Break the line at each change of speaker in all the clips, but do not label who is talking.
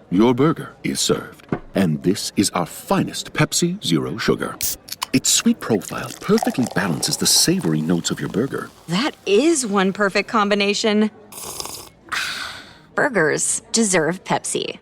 Your burger is served. And this is our finest Pepsi Zero Sugar. Its sweet profile perfectly balances the savory notes of your burger.
That is one perfect combination. Burgers deserve Pepsi.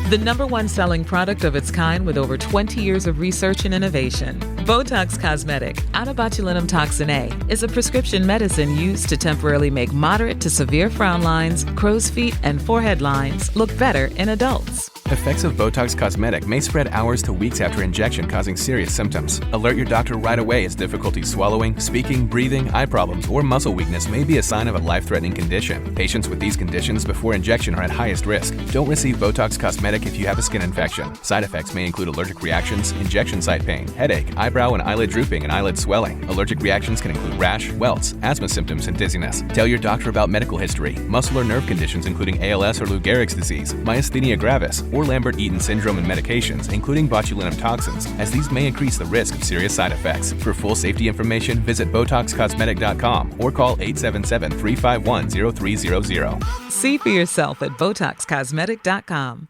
The number one selling product of its kind with over 20 years of research and innovation. Botox Cosmetic, out of botulinum toxin A, is a prescription medicine used to temporarily make moderate to severe frown lines, crow's feet, and forehead lines look better in adults.
Effects of Botox Cosmetic may spread hours to weeks after injection, causing serious symptoms. Alert your doctor right away as difficulty swallowing, speaking, breathing, eye problems, or muscle weakness may be a sign of a life-threatening condition. Patients with these conditions before injection are at highest risk. Don't receive Botox Cosmetic if you have a skin infection. Side effects may include allergic reactions, injection site pain, headache, eyebrow and eyelid drooping, and eyelid swelling. Allergic reactions can include rash, welts, asthma symptoms, and dizziness. Tell your doctor about medical history, muscle or nerve conditions including ALS or Lou Gehrig's disease, myasthenia gravis, or Lambert-Eaton syndrome and medications, including botulinum toxins, as these may increase the risk of serious side effects. For full safety information, visit BotoxCosmetic.com or call 877-351-0300.
See for yourself at BotoxCosmetic.com.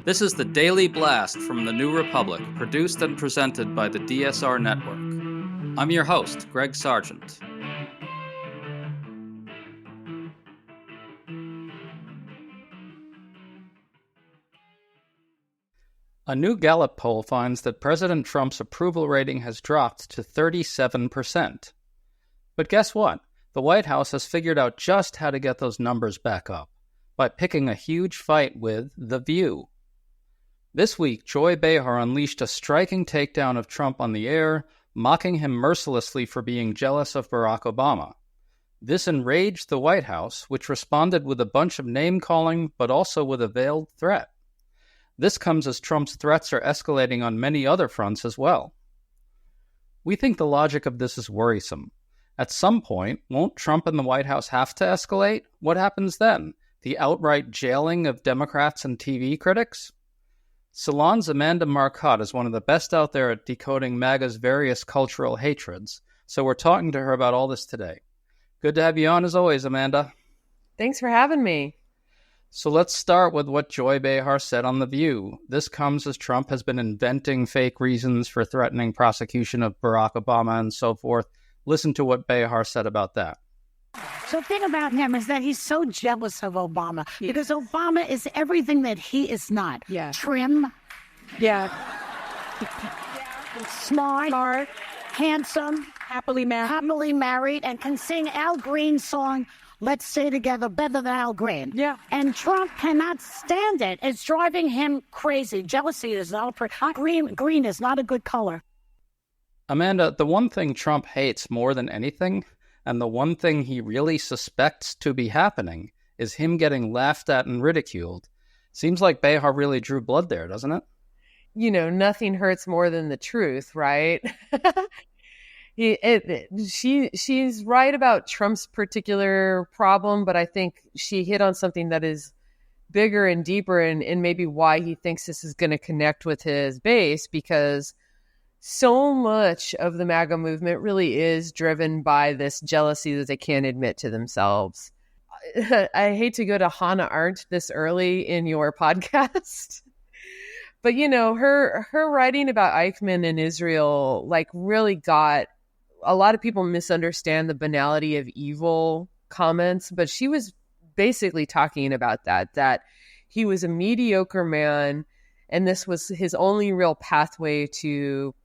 This is the Daily Blast from the New Republic, produced and presented by the DSR Network. I'm your host, Greg Sargent. A new Gallup poll finds that President Trump's approval rating has dropped to 37%. But guess what? The White House has figured out just how to get those numbers back up, by picking a huge fight with The View. This week, Joy Behar unleashed a striking takedown of Trump on the air, mocking him mercilessly for being jealous of Barack Obama. This enraged the White House, which responded with a bunch of name-calling, but also with a veiled threat. This comes as Trump's threats are escalating on many other fronts as well. We think the logic of this is worrisome. At some point, won't Trump and the White House have to escalate? What happens then? The outright jailing of Democrats and TV critics? Salon's Amanda Marcotte is one of the best out there at decoding MAGA's various cultural hatreds, so we're talking to her about all this today. Good to have you on as always, Amanda.
Thanks for having me.
So let's start with what Joy Behar said on The View. This comes as Trump has been inventing fake reasons for threatening prosecution of Barack Obama and so forth. Listen to what Behar said about that.
So the thing about him is that he's so jealous of Obama because Obama is everything that he is not.
Yeah.
Trim.
Yeah.
Smart. Handsome.
Happily
married and can sing Al Green's song, Let's Stay Together, better than Al Green.
Yeah.
And Trump cannot stand it. It's driving him crazy. Jealousy is not green is not a good color.
Amanda, the one thing Trump hates more than anything, and the one thing he really suspects to be happening, is him getting laughed at and ridiculed. Seems like Behar really drew blood there, doesn't it?
You know, nothing hurts more than the truth, right? She's right about Trump's particular problem, but I think she hit on something that is bigger and deeper and maybe why he thinks this is going to connect with his base, because so much of the MAGA movement really is driven by this jealousy that they can't admit to themselves. I hate to go to Hannah Arendt this early in your podcast, but you know, her writing about Eichmann in Israel, like, really got a lot of people misunderstand the banality of evil comments, but she was basically talking about that he was a mediocre man and this was his only real pathway to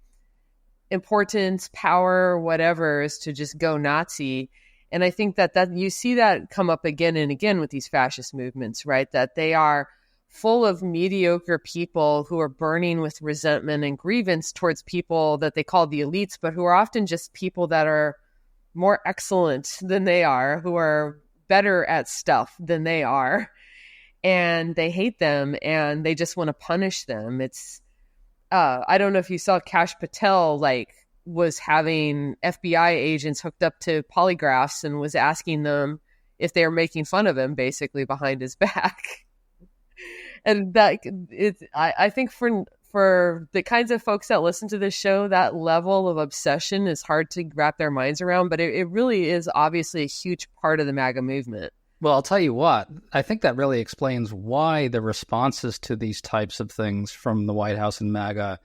importance, power, whatever, is to just go Nazi. And I think that you see that come up again and again with these fascist movements, right? That they are full of mediocre people who are burning with resentment and grievance towards people that they call the elites, but who are often just people that are more excellent than they are, who are better at stuff than they are. And they hate them and they just want to punish them. It's, I don't know if you saw Kash Patel, was having FBI agents hooked up to polygraphs and was asking them if they were making fun of him, basically behind his back. And that I think for the kinds of folks that listen to this show, that level of obsession is hard to wrap their minds around, but it really is obviously a huge part of the MAGA movement.
Well, I'll tell you what, I think that really explains why the responses to these types of things from the White House and MAGA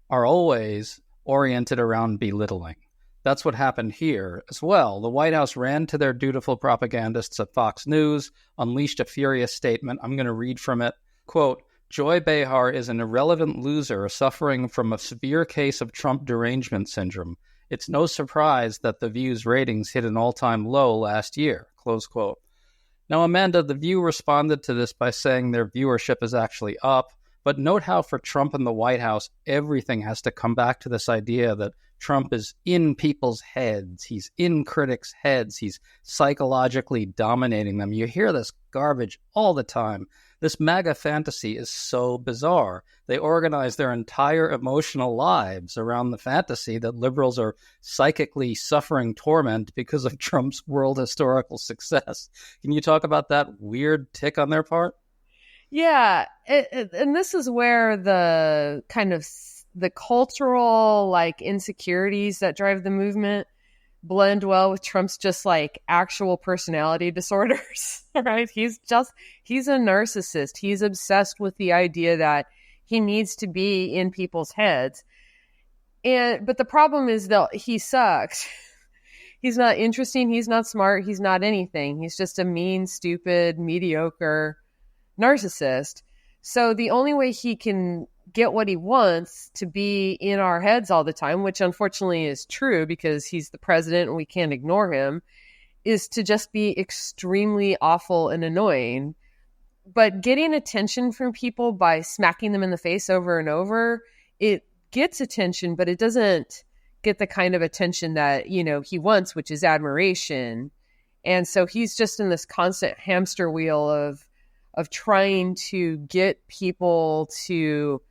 are always oriented around belittling. That's what happened here as well. The White House ran to their dutiful propagandists at Fox News, unleashed a furious statement. I'm going to read from it. Quote, Joy Behar is an irrelevant loser suffering from a severe case of Trump derangement syndrome. It's no surprise that The View's ratings hit an all-time low last year. Close quote. Now, Amanda, The View responded to this by saying their viewership is actually up. But note how for Trump and the White House, everything has to come back to this idea that Trump is in people's heads. He's in critics' heads. He's psychologically dominating them. You hear this garbage all the time. This MAGA fantasy is so bizarre. They organize their entire emotional lives around the fantasy that liberals are psychically suffering torment because of Trump's world historical success. Can you talk about that weird tick on their part?
Yeah, and this is where the kind of the cultural insecurities that drive the movement blend well with Trump's just actual personality disorders, right? He's a narcissist. He's obsessed with the idea that he needs to be in people's heads. But the problem is that he sucks. He's not interesting. He's not smart. He's not anything. He's just a mean, stupid, mediocre narcissist. So the only way he can get what he wants to be in our heads all the time, which unfortunately is true because he's the president and we can't ignore him, is to just be extremely awful and annoying. But getting attention from people by smacking them in the face over and over, it gets attention, but it doesn't get the kind of attention that, he wants, which is admiration. And so he's just in this constant hamster wheel of trying to get people to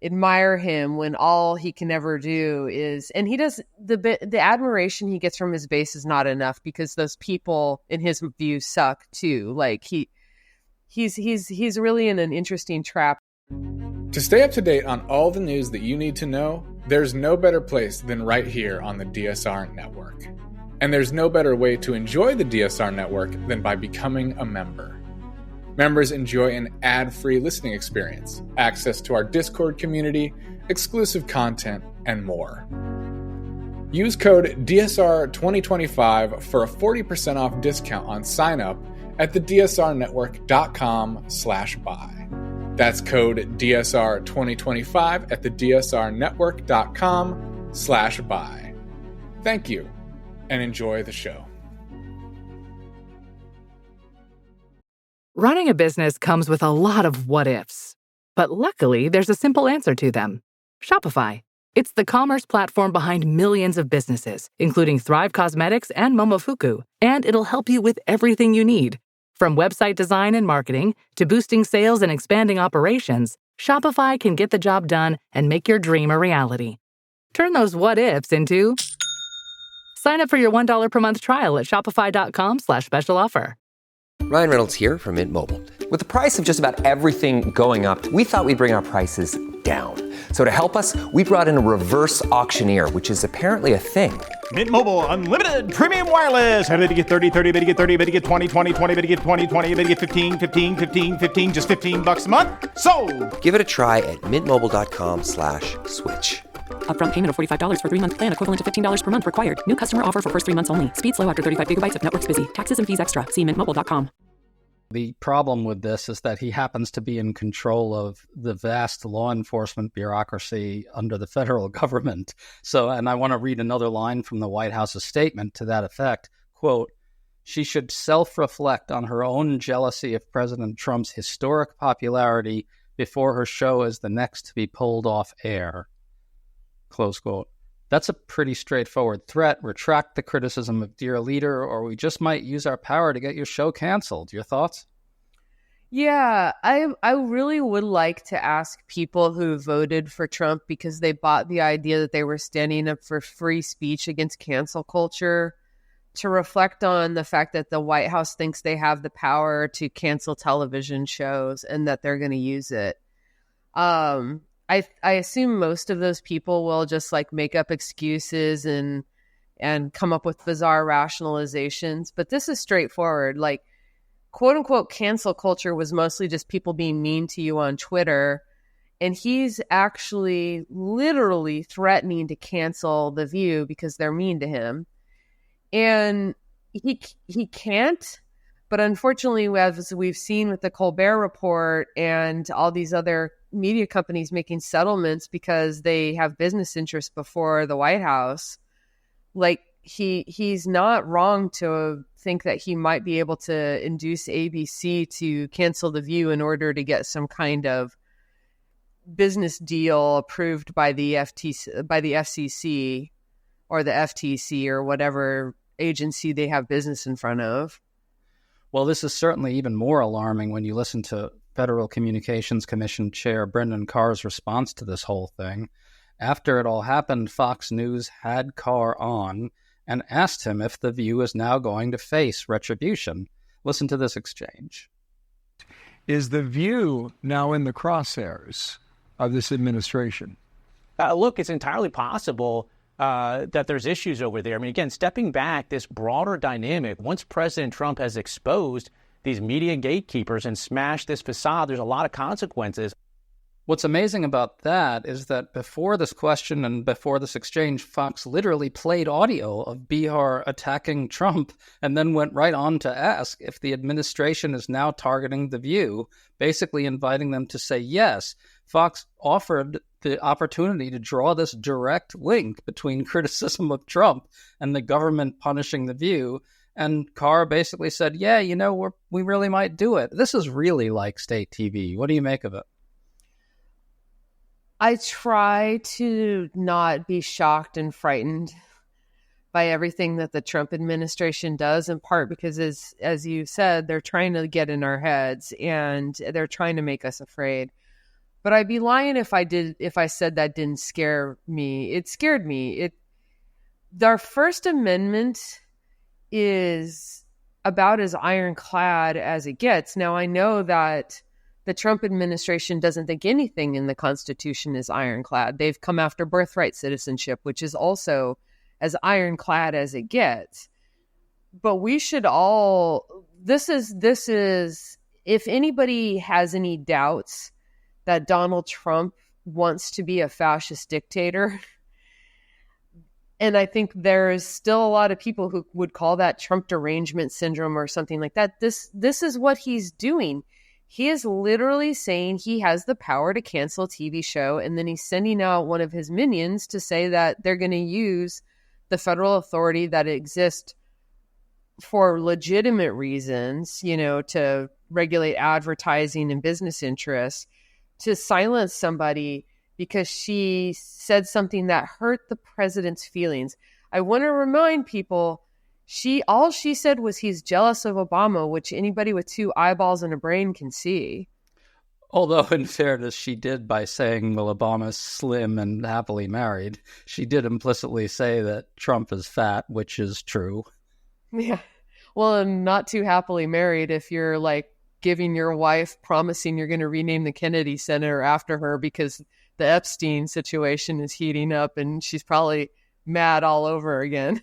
admire him when all he can ever do is, and he does the admiration he gets from his base is not enough because those people in his view suck too. He's really in an interesting trap.
To stay up to date on all the news that you need to know, there's no better place than right here on the DSR Network. And there's no better way to enjoy the DSR Network than by becoming a member. Members enjoy an ad-free listening experience, access to our Discord community, exclusive content, and more. Use code DSR2025 for a 40% off discount on sign-up at thedsrnetwork.com/buy. That's code DSR2025 at thedsrnetwork.com/buy. Thank you, and enjoy the show.
Running a business comes with a lot of what-ifs. But luckily, there's a simple answer to them. Shopify. It's the commerce platform behind millions of businesses, including Thrive Cosmetics and Momofuku. And it'll help you with everything you need. From website design and marketing to boosting sales and expanding operations, Shopify can get the job done and make your dream a reality. Turn those what-ifs into... Sign up for your $1 per month trial at shopify.com/special offer.
Ryan Reynolds here from Mint Mobile. With the price of just about everything going up, we thought we'd bring our prices down. So to help us, we brought in a reverse auctioneer, which is apparently a thing.
Mint Mobile Unlimited Premium Wireless. How to get 30, 30, bit to get 30, bit to get 20, 20, 20, bit to get 20, 20, bit to get 15, 15, 15, 15, just $15 a month? Sold! Give it a try at mintmobile.com/switch.
Upfront payment of $45 for 3-month plan, equivalent to $15 per month required. New customer offer for first 3 months only. Speed slow after 35 gigabytes if network's busy. Taxes and fees extra. See mintmobile.com.
The problem with this is that he happens to be in control of the vast law enforcement bureaucracy under the federal government. So, and I want to read another line from the White House's statement to that effect. Quote, she should self-reflect on her own jealousy of President Trump's historic popularity before her show is the next to be pulled off air. Close quote. That's a pretty straightforward threat. Retract the criticism of dear leader, or we just might use our power to get your show canceled. Your thoughts?
Yeah, I really would like to ask people who voted for Trump because they bought the idea that they were standing up for free speech against cancel culture to reflect on the fact that the White House thinks they have the power to cancel television shows and that they're going to use it. I assume most of those people will just like make up excuses and come up with bizarre rationalizations. But this is straightforward. Like, quote unquote, cancel culture was mostly just people being mean to you on Twitter. And he's actually literally threatening to cancel The View because they're mean to him. And he can't. But unfortunately, as we've seen with the Colbert Report and all these other media companies making settlements because they have business interests before the White House, like he's not wrong to think that he might be able to induce ABC to cancel The View in order to get some kind of business deal approved by the FCC or the FTC or whatever agency they have business in front of.
Well, this is certainly even more alarming when you listen to Federal Communications Commission Chair Brendan Carr's response to this whole thing. After it all happened, Fox News had Carr on and asked him if The View is now going to face retribution. Listen to this exchange.
Is The View now in the crosshairs of this administration?
Look, it's entirely possible that there's issues over there. I mean, again, stepping back, this broader dynamic, once President Trump has exposed these media gatekeepers and smashed this facade, there's a lot of consequences.
What's amazing about that is that before this question and before this exchange, Fox literally played audio of Bihar attacking Trump and then went right on to ask if the administration is now targeting The View, basically inviting them to say yes. Fox offered the opportunity to draw this direct link between criticism of Trump and the government punishing The View. And Carr basically said, yeah, we really might do it. This is really like state TV. What do you make of it?
I try to not be shocked and frightened by everything that the Trump administration does, in part because, as you said, they're trying to get in our heads and they're trying to make us afraid. But I'd be lying if I said that didn't scare me. It scared me. Our First Amendment is about as ironclad as it gets. Now, I know that the Trump administration doesn't think anything in the Constitution is ironclad. They've come after birthright citizenship, which is also as ironclad as it gets. But we should all, this is, if anybody has any doubts that Donald Trump wants to be a fascist dictator, and I think there's still a lot of people who would call that Trump derangement syndrome or something like that. This is what he's doing. He is literally saying he has the power to cancel a TV show, and then he's sending out one of his minions to say that they're going to use the federal authority that exists for legitimate reasons, to regulate advertising and business interests, to silence somebody because she said something that hurt the president's feelings. I want to remind people, all she said was he's jealous of Obama, which anybody with two eyeballs and a brain can see.
Although, in fairness, she did, by saying, well, Obama's slim and happily married, she did implicitly say that Trump is fat, which is true.
Yeah. Well, and not too happily married if you're like giving your wife, promising you're going to rename the Kennedy Center after her because the Epstein situation is heating up and she's probably mad all over again.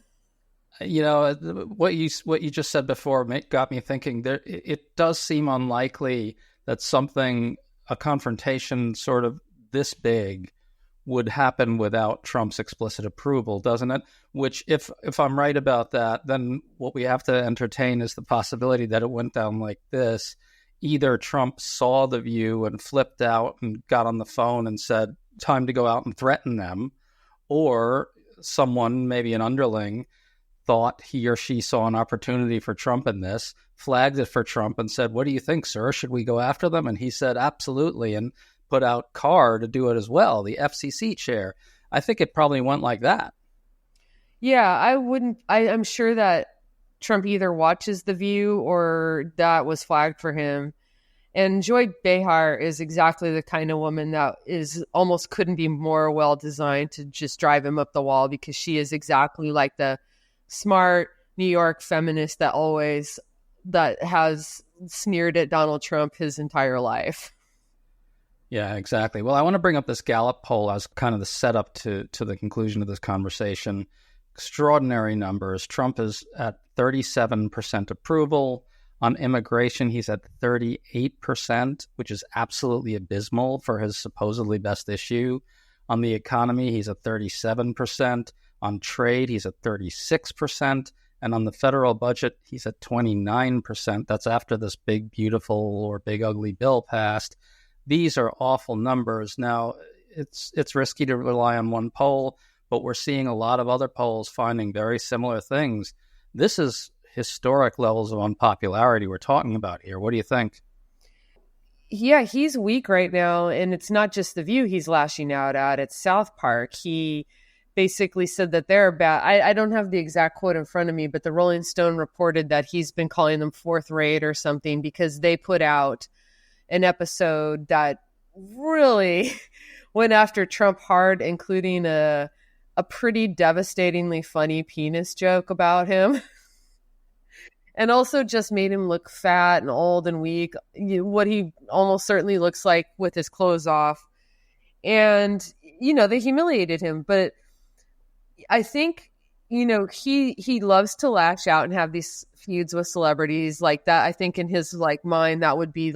What you just said before got me thinking. It does seem unlikely that a confrontation sort of this big would happen without Trump's explicit approval, doesn't it? Which, if I'm right about that, then what we have to entertain is the possibility that it went down like this. Either Trump saw The View and flipped out and got on the phone and said, time to go out and threaten them, or someone, maybe an underling, thought he or she saw an opportunity for Trump in this, flagged it for Trump and said, what do you think, sir? Should we go after them? And he said, absolutely, and put out Carr to do it as well, the FCC chair. I think it probably went like that.
Yeah, I'm sure that Trump either watches The View or that was flagged for him. And Joy Behar is exactly the kind of woman that almost couldn't be more well designed to just drive him up the wall, because she is exactly like the smart New York feminist that has sneered at Donald Trump his entire life.
Yeah, exactly. Well, I want to bring up this Gallup poll as kind of the setup to the conclusion of this conversation. Extraordinary numbers. Trump is at 37% approval. On immigration, he's at 38%, which is absolutely abysmal for his supposedly best issue. On the economy, he's at 37%. On trade, he's at 36%. And on the federal budget, he's at 29%. That's after this big, beautiful or big, ugly bill passed. These are awful numbers. Now, it's risky to rely on one poll, but we're seeing a lot of other polls finding very similar things. This is historic levels of unpopularity we're talking about here. What do you think?
Yeah, he's weak right now, and it's not just The View he's lashing out at. It's South Park. He basically said that they're bad. I don't have the exact quote in front of me, but the Rolling Stone reported that he's been calling them fourth rate or something because they put out an episode that really went after Trump hard, including a pretty devastatingly funny penis joke about him. And also just made him look fat and old and weak, what he almost certainly looks like with his clothes off. And, they humiliated him. But I think, he loves to lash out and have these feuds with celebrities like that. I think in his mind, that would be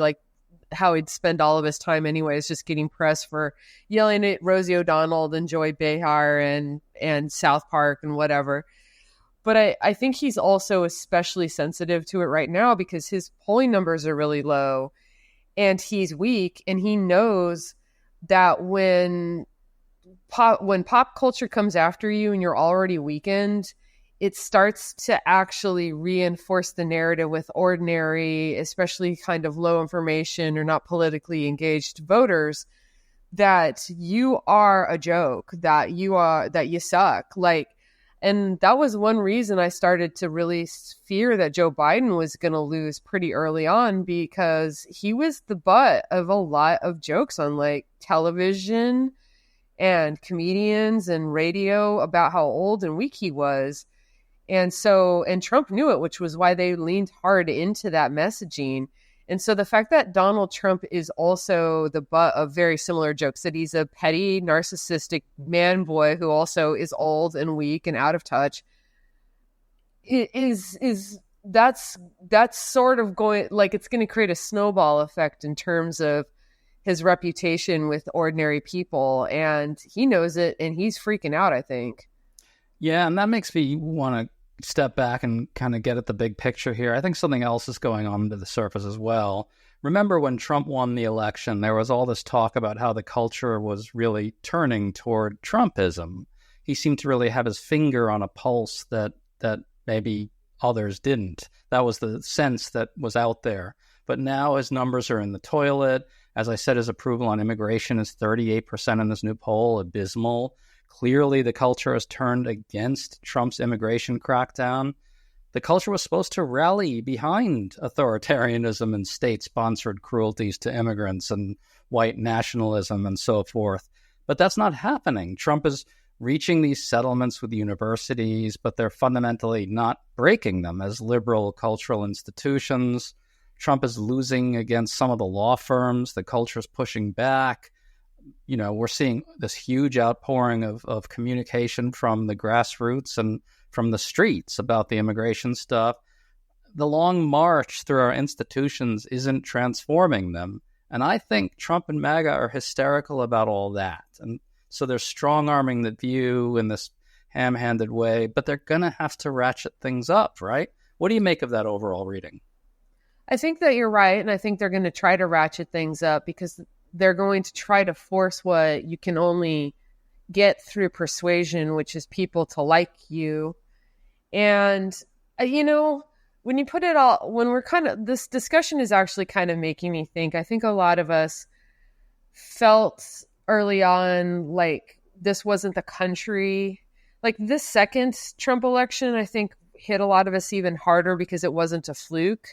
how he'd spend all of his time anyways, just getting press for yelling at Rosie O'Donnell and Joy Behar and South Park and whatever. But I think he's also especially sensitive to it right now because his polling numbers are really low and he's weak. And he knows that when pop culture comes after you and you're already weakened, it starts to actually reinforce the narrative with ordinary, especially kind of low information or not politically engaged voters that you are a joke, that you suck. And that was one reason I started to really fear that Joe Biden was going to lose pretty early on because he was the butt of a lot of jokes on television and comedians and radio about how old and weak he was. And Trump knew it, which was why they leaned hard into that messaging. And so the fact that Donald Trump is also the butt of very similar jokes, that he's a petty, narcissistic man boy who also is old and weak and out of touch, that's sort of going, it's going to create a snowball effect in terms of his reputation with ordinary people. And he knows it and he's freaking out, I think.
Yeah, and that makes me want to step back and kind of get at the big picture here. I think something else is going on under the surface as well. Remember when Trump won the election, there was all this talk about how the culture was really turning toward Trumpism. He seemed to really have his finger on a pulse that maybe others didn't. That was the sense that was out there. But now his numbers are in the toilet. As I said, his approval on immigration is 38% in this new poll, abysmal. Clearly, the culture has turned against Trump's immigration crackdown. The culture was supposed to rally behind authoritarianism and state-sponsored cruelties to immigrants and white nationalism and so forth. But that's not happening. Trump is reaching these settlements with universities, but they're fundamentally not breaking them as liberal cultural institutions. Trump is losing against some of the law firms. The culture is pushing back. We're seeing this huge outpouring of communication from the grassroots and from the streets about the immigration stuff. The long march through our institutions isn't transforming them. And I think Trump and MAGA are hysterical about all that. And so they're strong-arming the View in this ham-handed way, but they're going to have to ratchet things up, right? What do you make of that overall reading?
I think that you're right. And I think they're going to try to ratchet things up because they're going to try to force what you can only get through persuasion, which is people to like you. And, when you put it all, this discussion is actually kind of making me think, I think a lot of us felt early on like this wasn't the country. This second Trump election, I think hit a lot of us even harder because it wasn't a fluke.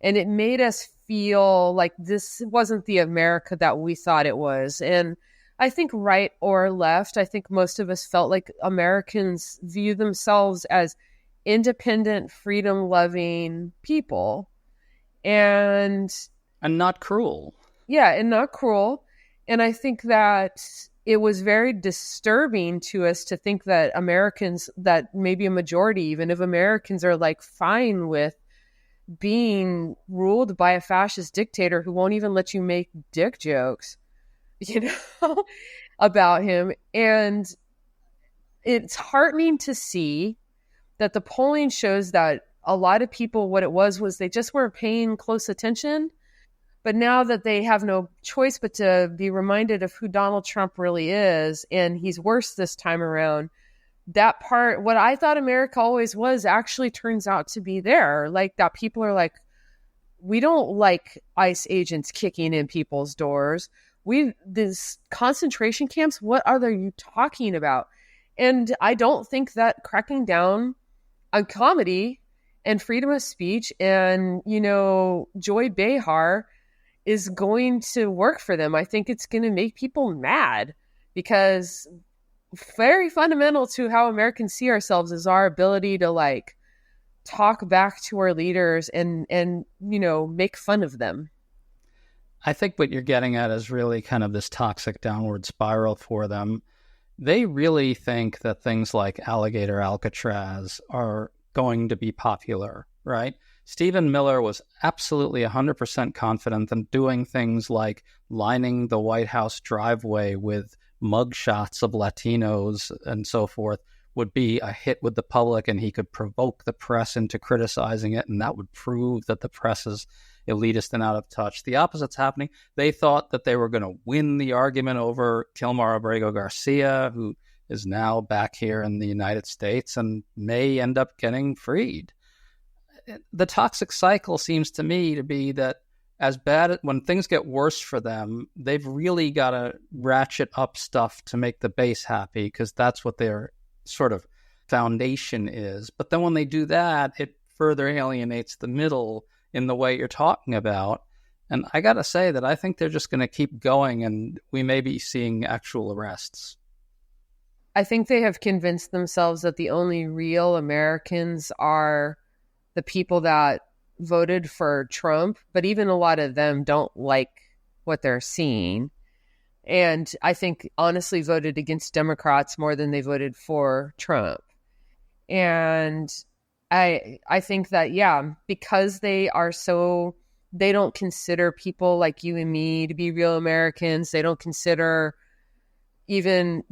And it made us feel like this wasn't the America that we thought it was. And I think right or left, I think most of us felt like Americans view themselves as independent, freedom-loving people. And
not cruel.
Yeah, and not cruel. And I think that it was very disturbing to us to think that Americans, that maybe a majority even of Americans, are like fine with being ruled by a fascist dictator who won't even let you make dick jokes, about him. And it's heartening to see that the polling shows that a lot of people, what it was they just weren't paying close attention. But now that they have no choice but to be reminded of who Donald Trump really is, and he's worse this time around, that part, what I thought America always was, actually turns out to be there. Like, that people are like, we don't like ICE agents kicking in people's doors. These concentration camps, what are you talking about? And I don't think that cracking down on comedy and freedom of speech and, Joy Behar is going to work for them. I think it's going to make people mad, because very fundamental to how Americans see ourselves is our ability to like talk back to our leaders and make fun of them.
I think what you're getting at is really kind of this toxic downward spiral for them. They really think that things like Alligator Alcatraz are going to be popular, right? Stephen Miller was absolutely 100% confident in doing things like lining the White House driveway with mugshots of Latinos and so forth would be a hit with the public, and he could provoke the press into criticizing it, and that would prove that the press is elitist and out of touch. The opposite's happening. They thought that they were going to win the argument over Kilmar Abrego Garcia, who is now back here in the United States and may end up getting freed. The toxic cycle seems to me to be that when things get worse for them, they've really got to ratchet up stuff to make the base happy, because that's what their sort of foundation is. But then when they do that, it further alienates the middle in the way you're talking about. And I got to say that I think they're just going to keep going, and we may be seeing actual arrests.
I think they have convinced themselves that the only real Americans are the people that voted for Trump, but even a lot of them don't like what they're seeing. And I think honestly voted against Democrats more than they voted for Trump. And I think that, because they don't consider people like you and me to be real Americans. They don't consider even,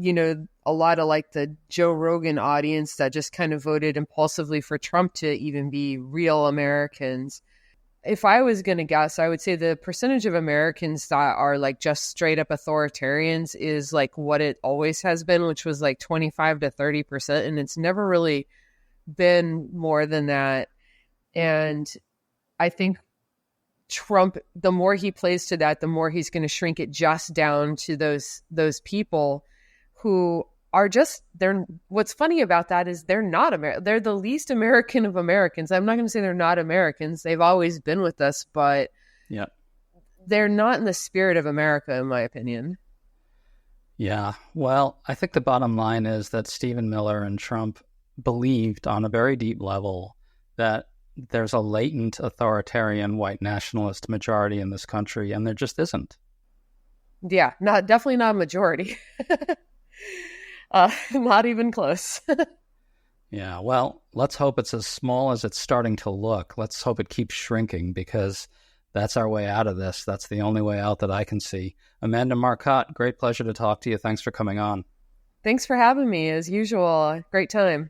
a lot of like the Joe Rogan audience that just kind of voted impulsively for Trump to even be real Americans. If I was going to guess, I would say the percentage of Americans that are like just straight up authoritarians is like what it always has been, which was like 25 to 30%. And it's never really been more than that. And I think Trump, the more he plays to that, the more he's going to shrink it just down to those people who are just, what's funny about that is they're not American. They're the least American of Americans. I'm not going to say they're not Americans. They've always been with us, but they're not in the spirit of America, in my opinion.
Yeah. Well, I think the bottom line is that Stephen Miller and Trump believed on a very deep level that there's a latent authoritarian white nationalist majority in this country, and there just isn't.
Yeah, definitely not a majority. Not even close.
Yeah, well, let's hope it's as small as it's starting to look. Let's hope it keeps shrinking, because that's our way out of this. That's the only way out that I can see. Amanda Marcotte, great pleasure to talk to you. Thanks for coming on.
Thanks for having me, as usual. Great time.